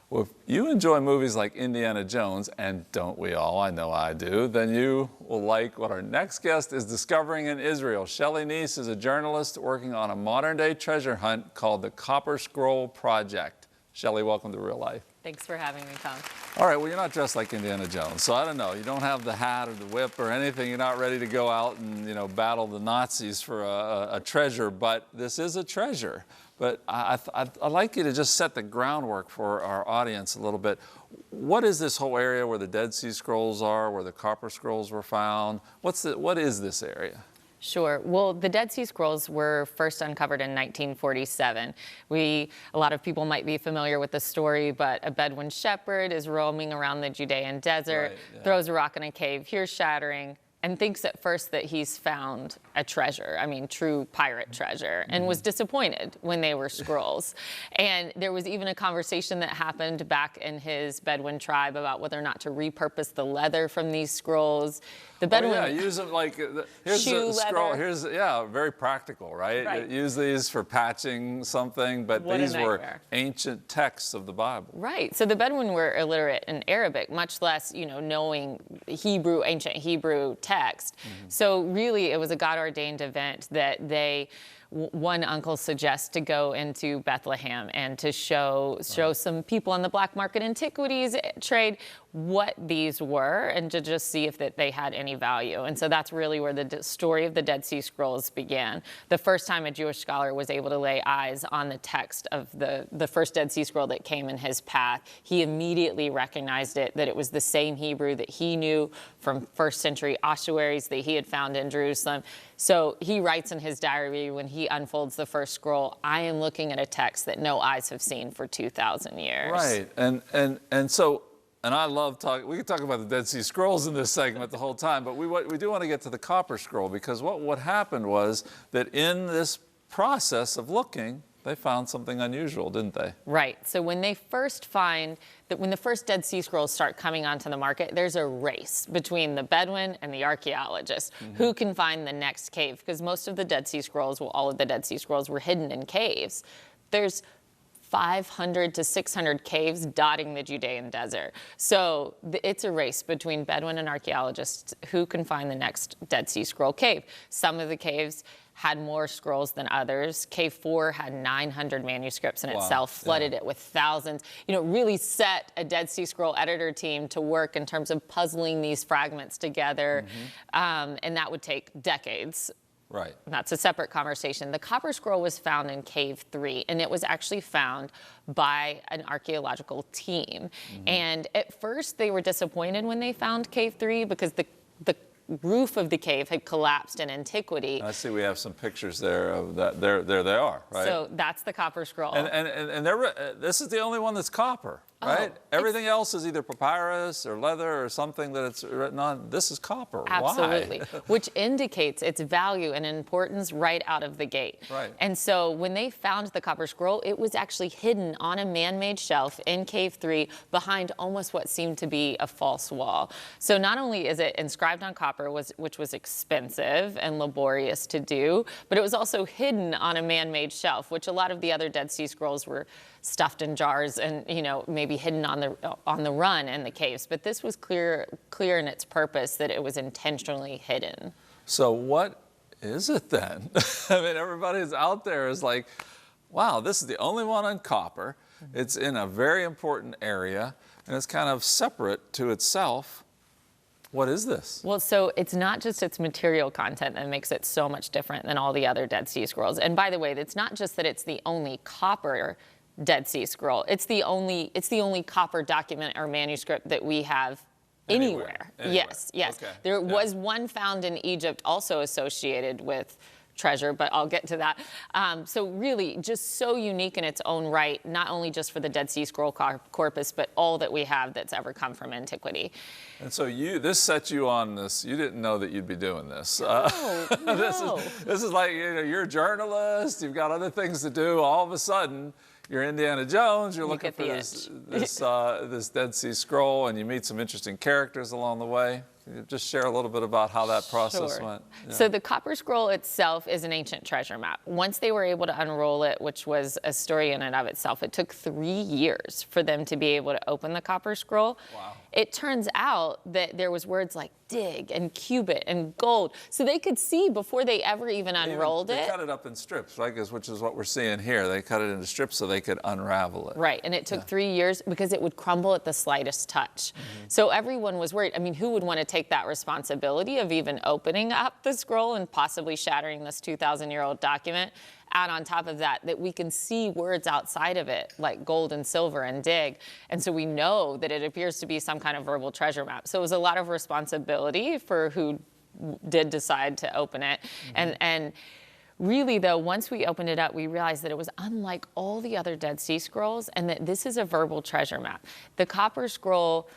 Well, if you enjoy movies like Indiana Jones, and don't we all, I know I do, then you will like what our next guest is discovering in Israel. Shelley Neese is a journalist working on a modern-day treasure hunt called the Copper Scroll Project. Shelley, welcome to Real Life. Thanks for having me, Tom. All right, well, you're not dressed like Indiana Jones, so I don't know. You don't have the hat or the whip or anything. You're not ready to go out and, battle the Nazis for a treasure, but this is a treasure. But I'd like you to just set the groundwork for our audience a little bit. What is this whole area where the Dead Sea Scrolls are, where the Copper Scrolls were found? What is this area? Sure. Well, the Dead Sea Scrolls were first uncovered in 1947. A lot of people might be familiar with the story, but a Bedouin shepherd is roaming around the Judean desert, throws a rock in a cave, hears shattering, and thinks at first that he's found a treasure, true pirate treasure, and was disappointed when they were scrolls. And there was even a conversation that happened back in his Bedouin tribe about whether or not to repurpose the leather from these scrolls. The Bedouin use them like, here's the scroll, very practical, right? Right. Use these for patching something, but these were ancient texts of the Bible. Right, so the Bedouin were illiterate in Arabic, much less, knowing Hebrew, ancient Hebrew text. So really it was a God-ordained event that one uncle suggests to go into Bethlehem and to show some people on the black market antiquities trade what these were and to just see if they had any value. And so that's really where the story of the Dead Sea Scrolls began. The first time a Jewish scholar was able to lay eyes on the text of the first Dead Sea Scroll that came in his path, he immediately recognized that it was the same Hebrew that he knew from first century ossuaries that he had found in Jerusalem. So he writes in his diary when he unfolds the first scroll, I am looking at a text that no eyes have seen for 2,000 years. Right, and I love talking, we could talk about the Dead Sea Scrolls in this segment the whole time, but we do want to get to the Copper Scroll, because what happened was that in this process of looking, they found something unusual, didn't they? Right. So when they first when the first Dead Sea Scrolls start coming onto the market, there's a race between the Bedouin and the archaeologists. Who can find the next cave? Because most of the Dead Sea Scrolls, all of the Dead Sea Scrolls were hidden in caves. There's 500 to 600 caves dotting the Judean desert. So it's a race between Bedouin and archaeologists who can find the next Dead Sea Scroll cave. Some of the caves had more scrolls than others. Cave 4 had 900 manuscripts in itself, flooded it with thousands. Really set a Dead Sea Scroll editor team to work in terms of puzzling these fragments together, and that would take decades. Right. That's a separate conversation. The Copper Scroll was found in Cave 3, and it was actually found by an archaeological team. And at first, they were disappointed when they found Cave 3 because the roof of the cave had collapsed in antiquity. I see we have some pictures there of that. There they are, right? So that's the Copper Scroll. And this is the only one that's copper, right? Everything else is either papyrus or leather or something that it's written on. This is copper. Absolutely. Why? Which indicates its value and importance right out of the gate. Right. And so when they found the Copper Scroll, it was actually hidden on a man-made shelf in Cave 3 behind almost what seemed to be a false wall. So not only is it inscribed on copper, which was expensive and laborious to do, but it was also hidden on a man-made shelf, which a lot of the other Dead Sea Scrolls were stuffed in jars and maybe hidden on the run in the caves. But this was clear in its purpose that it was intentionally hidden. So what is it then? Everybody's out there is like, wow, this is the only one on copper. It's in a very important area, and it's kind of separate to itself. What is this? Well, so it's not just its material content that makes it so much different than all the other Dead Sea Scrolls. And by the way, it's not just that it's the only copper Dead Sea Scroll. It's the only copper document or manuscript that we have anywhere. Yes. Okay. There was one found in Egypt also associated with treasure, but I'll get to that. So really just so unique in its own right, not only just for the Dead Sea Scroll corpus, but all that we have that's ever come from antiquity. And so this set you on this. You didn't know that you'd be doing this. No. This is like, you're a journalist, you've got other things to do. All of a sudden, you're Indiana Jones, you're looking for this Dead Sea Scroll, and you meet some interesting characters along the way. Can you just share a little bit about how that process Sure. went? Yeah. So the Copper Scroll itself is an ancient treasure map. Once they were able to unroll it, which was a story in and of itself, it took 3 years for them to be able to open the Copper Scroll. Wow. It turns out that there was words like dig and cubit and gold. So they could see before they ever even unrolled They it. cut it up in strips, right? Which is what we're seeing here. They cut it into strips so they could unravel it. Right, and it took 3 years because it would crumble at the slightest touch. So everyone was worried. I mean, who would want to take that responsibility of even opening up the scroll and possibly shattering this 2,000-year-old document? Add on top of that, that we can see words outside of it, like gold and silver and dig. And so we know that it appears to be some kind of verbal treasure map. So it was a lot of responsibility for who did decide to open it. And really, though, once we opened it up, we realized that it was unlike all the other Dead Sea Scrolls and that this is a verbal treasure map. The Copper Scroll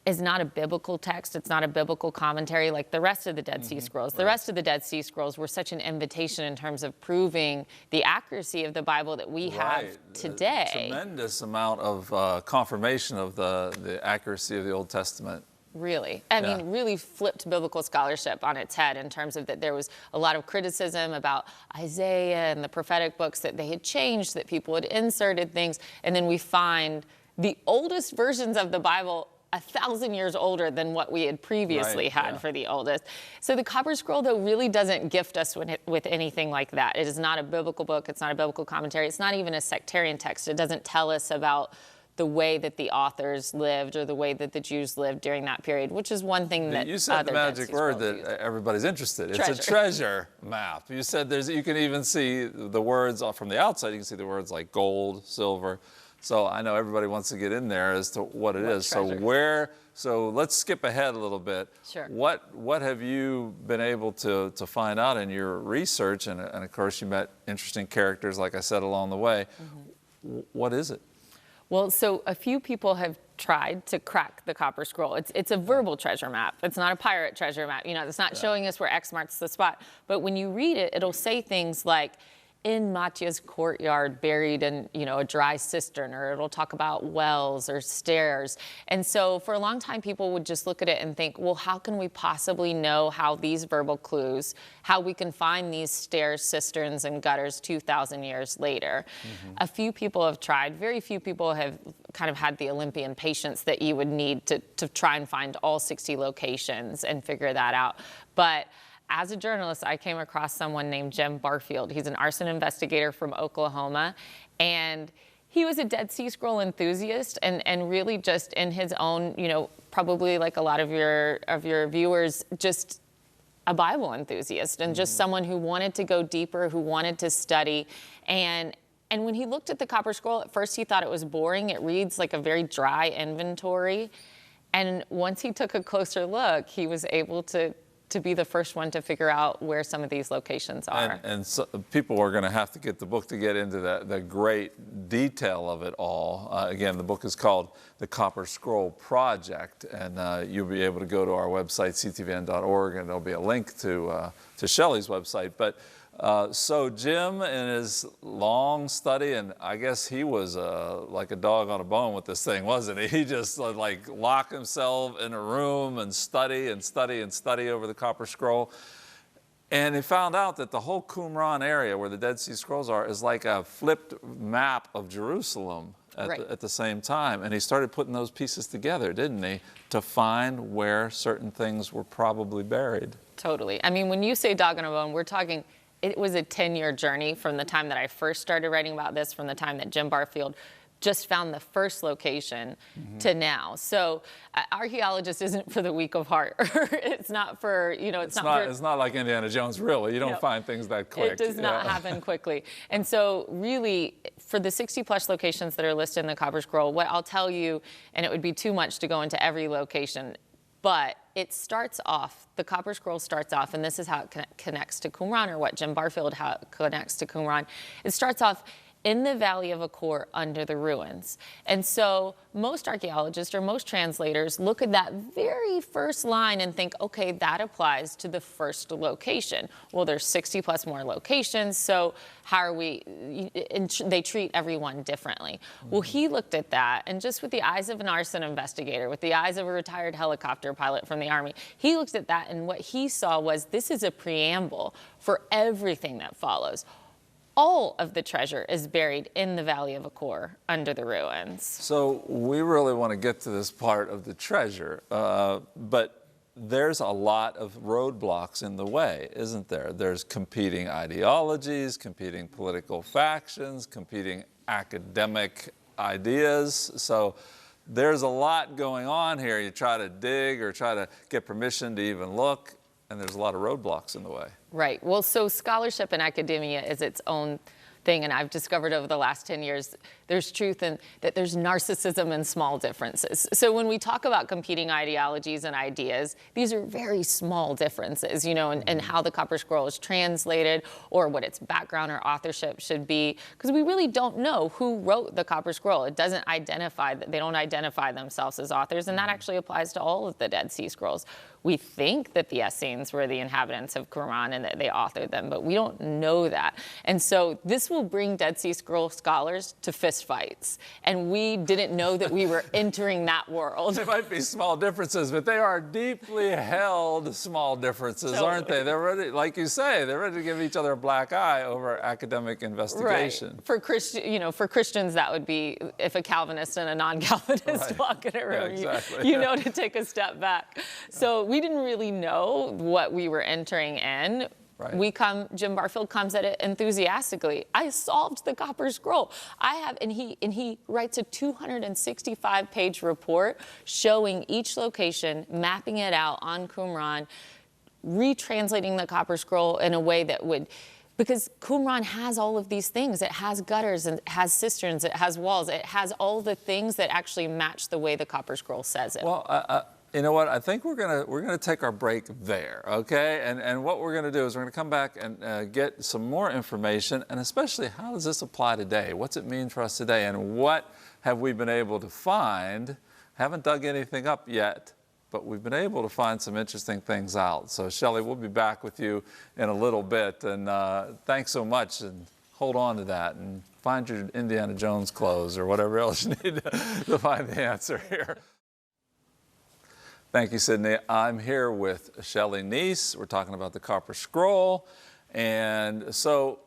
is not a biblical text. It's not a biblical commentary like the rest of the Dead Sea Scrolls. The rest of the Dead Sea Scrolls were such an invitation in terms of proving the accuracy of the Bible that we have today. A tremendous amount of confirmation of the accuracy of the Old Testament. Really. I mean, really flipped biblical scholarship on its head in terms of that there was a lot of criticism about Isaiah and the prophetic books that they had changed, that people had inserted things. And then we find the oldest versions of the Bible 1,000 years older than what we had previously had for the oldest. So the Copper Scroll, though, really doesn't gift us with anything like that. It is not a biblical book. It's not a biblical commentary. It's not even a sectarian text. It doesn't tell us about the way that the authors lived or the way that the Jews lived during that period, which is one thing that you said other the magic word that use. everybody's interested. Treasure. It's a treasure map. You said you can even see the words from the outside. You can see the words like gold, silver. So I know everybody wants to get in there as to what it is. Treasure. So let's skip ahead a little bit. Sure. What have you been able to find out in your research? And of course, you met interesting characters, like I said, along the way. What is it? Well, so a few people have tried to crack the Copper Scroll. It's a verbal treasure map. It's not a pirate treasure map. You know, it's not showing us where X marks the spot. But when you read it, it'll say things like, in Matya's courtyard, buried in, a dry cistern, or it'll talk about wells or stairs. And so for a long time, people would just look at it and think, well, how can we possibly know how these verbal clues, how we can find these stairs, cisterns, and gutters 2,000 years later? A few people have tried. Very few people have kind of had the Olympian patience that you would need to try and find all 60 locations and figure that out. But as a journalist, I came across someone named Jim Barfield. He's an arson investigator from Oklahoma, and he was a Dead Sea Scroll enthusiast and really just in his own, probably like a lot of your viewers, just a Bible enthusiast and just someone who wanted to go deeper, who wanted to study. And when he looked at the Copper Scroll, at first he thought it was boring. It reads like a very dry inventory. And once he took a closer look, he was able to be the first one to figure out where some of these locations are. And so people are going to have to get the book to get into the great detail of it all. Again, the book is called The Copper Scroll Project, and you'll be able to go to our website, ctvn.org, and there'll be a link to Shelley's website. But so Jim, in his long study, and I guess he was like a dog on a bone with this thing, wasn't he? He just like locked himself in a room and study and study and study over the Copper Scroll. And he found out that the whole Qumran area where the Dead Sea Scrolls are is like a flipped map of Jerusalem at the same time. And he started putting those pieces together, didn't he, to find where certain things were probably buried. Totally. I mean, when you say dog on a bone, we're talking, it was a 10-year journey from the time that I first started writing about this, from the time that Jim Barfield just found the first location to now. So archaeologist isn't for the weak of heart. It's not for, it's not like Indiana Jones, really. You don't find things that quick. It does not happen quickly. And so really, for the 60-plus locations that are listed in the Copper Scroll, what I'll tell you, and it would be too much to go into every location, but it starts off, the Copper Scroll starts off, and this is how it connects to Qumran, or what Jim Barfield connects to Qumran. It starts off in the Valley of Achor under the ruins. And so most archaeologists or most translators look at that very first line and think, okay, that applies to the first location. Well, there's 60 plus more locations, so how are we, they treat everyone differently. Well, he looked at that, and just with the eyes of an arson investigator, with the eyes of a retired helicopter pilot from the Army, he looked at that, and what he saw was this is a preamble for everything that follows. All of the treasure is buried in the Valley of Achor under the ruins. So we really want to get to this part of the treasure, but there's a lot of roadblocks in the way, isn't there? There's competing ideologies, competing political factions, competing academic ideas. So there's a lot going on here. You try to dig or try to get permission to even look, and there's a lot of roadblocks in the way. Right. Well, so scholarship in academia is its own thing, and I've discovered over the last 10 years there's truth in that there's narcissism in small differences. So when we talk about competing ideologies and ideas, these are very small differences, you know, in how the Copper Scroll is translated or what its background or authorship should be, because we really don't know who wrote the Copper Scroll. It doesn't identify, they don't identify themselves as authors, and that actually applies to all of the Dead Sea Scrolls. We think that the Essenes were the inhabitants of Qumran and that they authored them, but we don't know that. And so this will bring Dead Sea Scroll scholars to fist fights. And we didn't know that we were entering that world. There might be small differences, but they are deeply held small differences, aren't they? They're ready, like you say, they're ready to give each other a black eye over academic investigation. Right. For Christians, that would be if a Calvinist and a non-Calvinist walk in a room, to take a step back. So we didn't really know what we were entering in. Right. Jim Barfield comes at it enthusiastically. I solved the Copper Scroll. And he writes a 265-page report showing each location, mapping it out on Qumran, retranslating the Copper Scroll in a way that would, because Qumran has all of these things. It has gutters, and it has cisterns, it has walls, it has all the things that actually match the way the Copper Scroll says it. Well, you know what? I think we're gonna take our break there, okay? And what we're gonna do is we're gonna come back and get some more information, and especially how does this apply today? What's it mean for us today? And what have we been able to find? Haven't dug anything up yet, but we've been able to find some interesting things out. So Shelley, we'll be back with you in a little bit, and thanks so much, and hold on to that, and find your Indiana Jones clothes or whatever else you need to find the answer here. Thank you, Sydney. I'm here with Shelley Neese. We're talking about the Copper Scroll. And so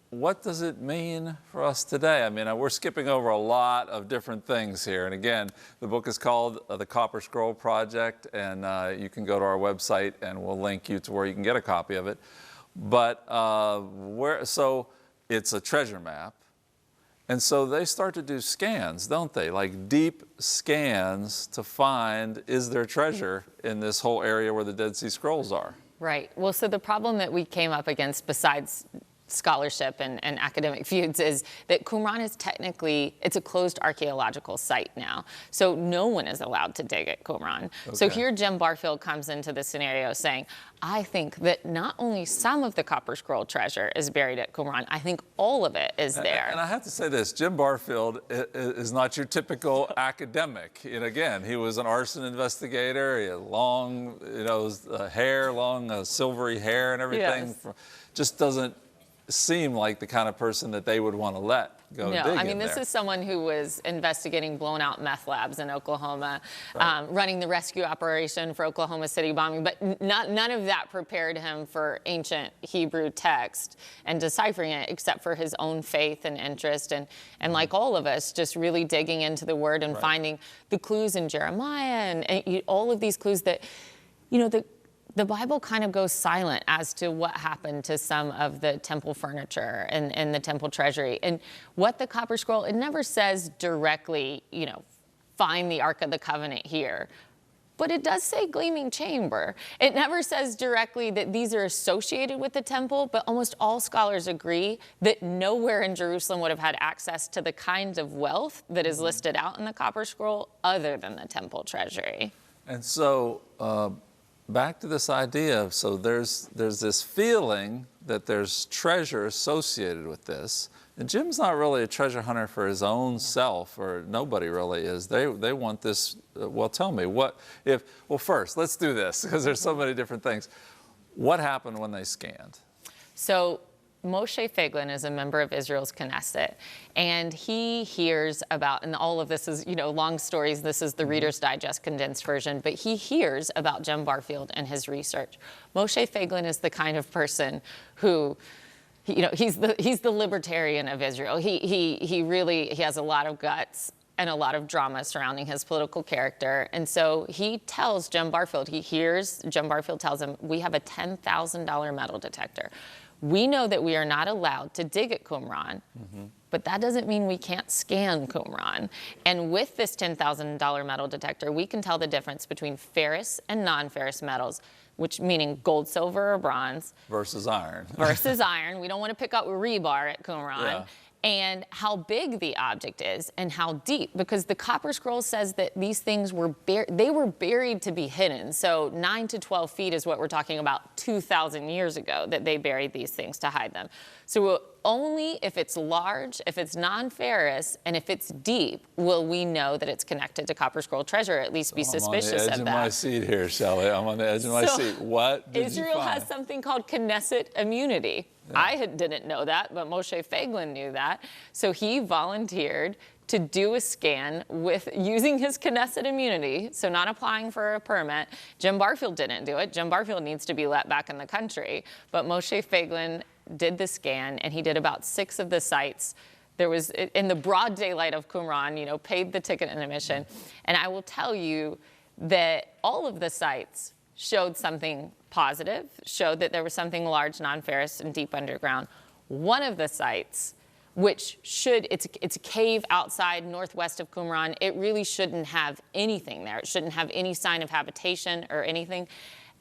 what does it mean for us today? I mean, we're skipping over a lot of different things here. And again, the book is called The Copper Scroll Project, and you can go to our website and we'll link you to where you can get a copy of it. But so it's a treasure map. And so they start to do scans, don't they? Like deep scans to find, is there treasure in this whole area where the Dead Sea Scrolls are? Right. Well, so the problem that we came up against, besides scholarship and academic feuds, is that Qumran is technically, it's a closed archaeological site now. So no one is allowed to dig at Qumran. Okay. So here Jim Barfield comes into the scenario saying, I think that not only some of the Copper Scroll treasure is buried at Qumran, I think all of it is there. And I have to say this, Jim Barfield is not your typical academic. And again, he was an arson investigator. He had long, hair, long silvery hair and everything. Yes. Just doesn't seem like the kind of person that they would want to let go dig in there. No, I mean, this is someone who was investigating blown out meth labs in Oklahoma, right. Running the rescue operation for Oklahoma City bombing, but none of that prepared him for ancient Hebrew text and deciphering it, except for his own faith and interest, and like all of us, just really digging into the Word and right. finding the clues in Jeremiah and all of these clues that, the Bible kind of goes silent as to what happened to some of the temple furniture and the temple treasury. And what the Copper Scroll, it never says directly, find the Ark of the Covenant here. But it does say gleaming chamber. It never says directly that these are associated with the temple, but almost all scholars agree that nowhere in Jerusalem would have had access to the kinds of wealth that is listed out in the Copper Scroll other than the temple treasury. And so, back to this idea of, so there's this feeling that there's treasure associated with this. And Jim's not really a treasure hunter for his own self, or nobody really is. They want this, well, tell me, well, first, let's do this, because there's so many different things. What happened when they scanned? So Moshe Feiglin is a member of Israel's Knesset, and he hears about, and all of this is, long stories. This is the Reader's Digest condensed version, but he hears about Jim Barfield and his research. Moshe Feiglin is the kind of person who, he's the libertarian of Israel. He has a lot of guts and a lot of drama surrounding his political character. And so he tells Jim Barfield, Jim Barfield tells him, we have a $10,000 metal detector. We know that we are not allowed to dig at Qumran, but that doesn't mean we can't scan Qumran. And with this $10,000 metal detector, we can tell the difference between ferrous and non-ferrous metals, which meaning gold, silver, or bronze. Versus iron. Versus iron. We don't want to pick up rebar at Qumran. Yeah. And how big the object is and how deep, because the Copper Scroll says that these things were buried to be hidden. So 9 to 12 feet is what we're talking about 2,000 years ago that they buried these things to hide them. So only if it's large, if it's non-ferrous, and if it's deep, will we know that it's connected to Copper Scroll treasure, or at least be suspicious of that. I'm on the edge of my seat here, Shelley. I'm on the edge of my seat. What did Israel you find? has something called Knesset immunity. Yeah. I didn't know that, but Moshe Feiglin knew that. So he volunteered to do a scan using his Knesset immunity, so not applying for a permit. Jim Barfield didn't do it. Jim Barfield needs to be let back in the country. But Moshe Feiglin did the scan, and he did about 6 of the sites. There was, in the broad daylight of Qumran, paid the ticket and admission. And I will tell you that all of the sites showed something positive, showed that there was something large, non-ferrous, and deep underground. One of the sites, which it's a cave outside northwest of Qumran, it really shouldn't have anything there. It shouldn't have any sign of habitation or anything.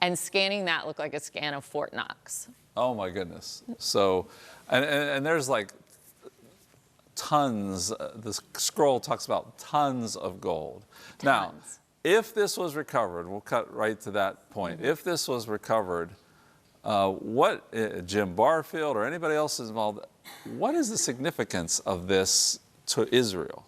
And scanning that looked like a scan of Fort Knox. Oh my goodness. So, and there's like tons, the scroll talks about tons of gold. Tons. Now, if this was recovered, we'll cut right to that point. If this was recovered, Jim Barfield or anybody else is involved, what is the significance of this to Israel?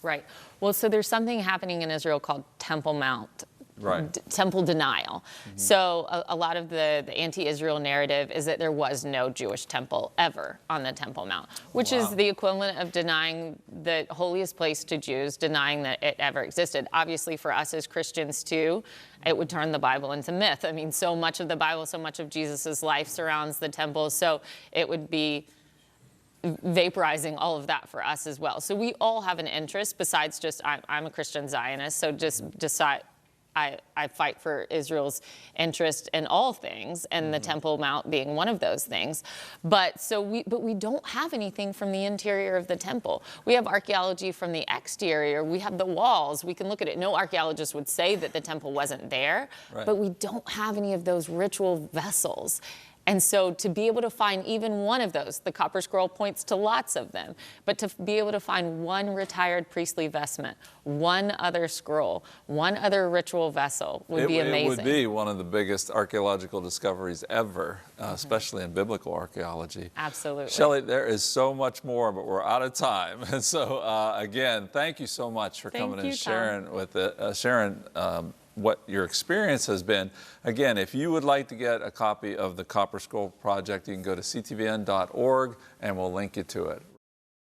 Right. Well, so there's something happening in Israel called Temple Mount. Right. Temple denial. So a lot of the anti-Israel narrative is that there was no Jewish temple ever on the Temple Mount, which is the equivalent of denying the holiest place to Jews, denying that it ever existed. Obviously, for us as Christians, too, it would turn the Bible into myth. I mean, so much of the Bible, so much of Jesus's life surrounds the temple, so it would be vaporizing all of that for us as well. So we all have an interest, besides just, I'm a Christian Zionist, so just decide, I fight for Israel's interest in all things, and the Temple Mount being one of those things. But we don't have anything from the interior of the temple. We have archaeology from the exterior. We have the walls. We can look at it. No archaeologist would say that the temple wasn't there, but we don't have any of those ritual vessels. And so to be able to find even one of those, the Copper Scroll points to lots of them, but to be able to find one retired priestly vestment, one other scroll, one other ritual vessel would be amazing. It would be one of the biggest archaeological discoveries ever, especially in biblical archaeology. Absolutely. Shelley, there is so much more, but we're out of time. And so, again, thank you so much for coming and sharing what your experience has been. Again, if you would like to get a copy of the Copper Scroll Project, you can go to ctvn.org and we'll link you to it.